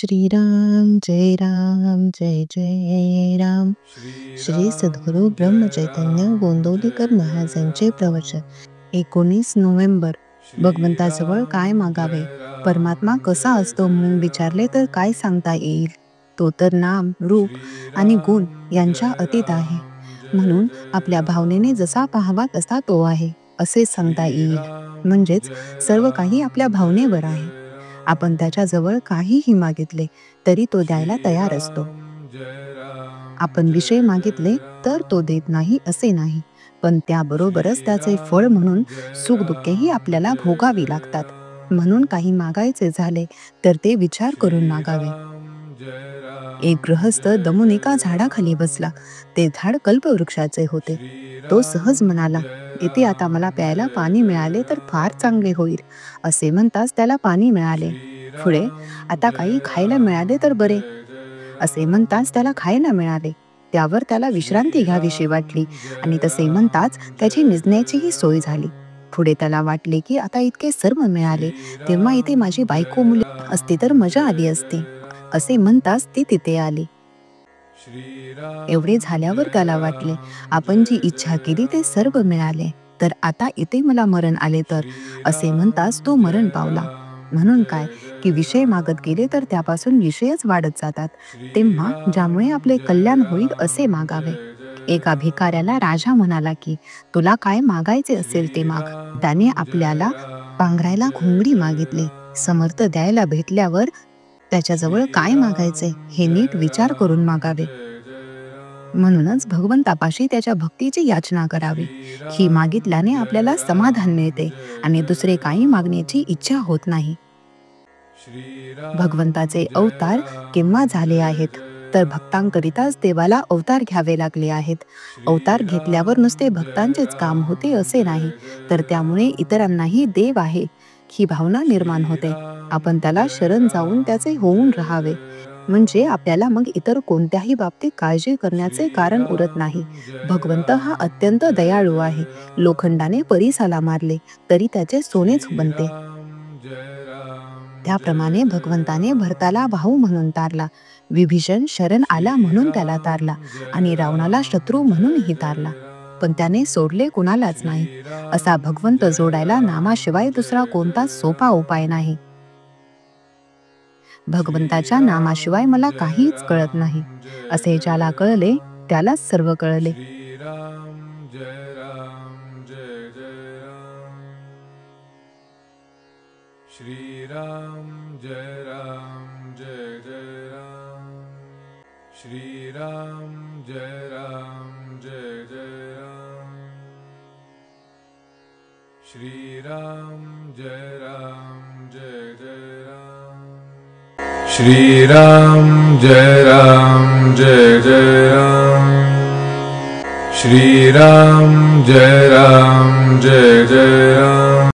श्रीराम जय राम जय जय राम। श्री सद्गुरु ब्रह्मचैतन्य गोंदवलेकर महाराजांचे प्रवचन 19 नोव्हेंबर। भगवंताजवळ काय मागावे? परमात्मा कसा असतो म्हणून विचारले तर काय सांगता येईल? तो तर नाम, रूप आणि गुण यांच्या अतीत आहे, म्हणून आपल्या भावनेने जसा पाहावा तसा तो आहे असे सांगता येईल। म्हणजेच सर्व काही आपल्या भावनेवर आहे। आपण त्याच्याजवळ काहीही मागितले तरी तो द्यायला तयार असतो। आपण विषय मागितले तर तो देत नाही असे नाही, पण त्याबरोबरच त्याचे फळ म्हणून सुख दुःखेही आपल्याला भोगावी लागतात। म्हणून काही मागायचे झाले तर ते विचार करून मागावे। एक गृहस्थ दमून एका झाडाखाली बसला। ते झाड कल्पवृक्षाचे होते। तो सहज म्हणाला, इथे आता मला प्यायला पाणी मिळाले तर फार चांगले होईल। असे म्हणताच त्याला पाणी मिळाले। पुढे, आता काही खायला मिळाले तर बरे। असे म्हणताच त्याला खायला मिळाले। त्यावर त्याला विश्रांती घ्यावीशी वाटली आणि तसे म्हणताच त्याची निजण्याचीही सोय झाली। पुढे त्याला वाटले की आता इतके सर्व मिळाले, तेव्हा इथे माझी बायको मुले असती तर मजा आली असती। असे म्हणताच ती तिथे आली। एवढे झाल्यावर त्याला वाटले, आपण जी इच्छा केली ते सर्व मिळाले, तर आता इथे मला मरण आले तर? असे म्हणताच तो मरण पावला। म्हणून काय की विषय मागत गेले तर त्यापासून विषयच वाढत जातात। तेव्हा ज्यामुळे आपले कल्याण होईल असे मागावे। एका भिकाऱ्याला राजा म्हणाला की तुला काय मागायचे असेल ते माग। त्याने आपल्याला पांघरायला घोंगडी मागितली। समर्थ द्यायला भेटल्यावर त्याच्याजवळ काय मागायचे हे नीट विचार करून मागावे। म्हणूनच भगवंतापाशी त्याच्या भक्तीची याचना करावी। ही मागितल्याने आपल्याला समाधान मिळते आणि दुसरे काही मागण्याची इच्छा होत नाही। भगवंताचे अवतार केव्हा झाले आहेत? तर भक्तांकरिताच देवाला अवतार घ्यावे लागले आहेत। अवतार घेतल्यावर नुसते भक्तांचेच काम होते असे नाही, तर त्यामुळे इतरांनाही देव आहे ही भावना निर्माण होते। आपण त्याला शरण जाऊन त्याचे होऊन राहावे, म्हणजे आपल्याला मग इतर कोणत्याही बाबतीत काळजी करण्याचे कारण उरत नाही। भगवंत हा अत्यंत दयाळू आहे। लोखंडाने परिसाला मारले तरी त्याचे सोनेच बनते। त्याप्रमाणे भगवंताने भरताला भाऊ म्हणून तारला, विभीषण शरण आला म्हणून त्याला तारला आणि रावणाला शत्रू म्हणूनही तारला, पण त्याने सोडले कुणालाच नाही। असा भगवंत जोडायला नामाशिवाय दुसरा कोणताच सोपा उपाय नाही। भगवंताच्या नामाशिवाय मला काहीच कळत नाही, असे ज्याला कळले त्यालाच सर्व कळले। श्रीराम जय राम जय जय राम। श्रीराम जय राम जय जय राम। श्रीराम जय राम जय जय राम। श्रीराम जय राम जय जय राम। श्रीराम जय राम जय जय राम।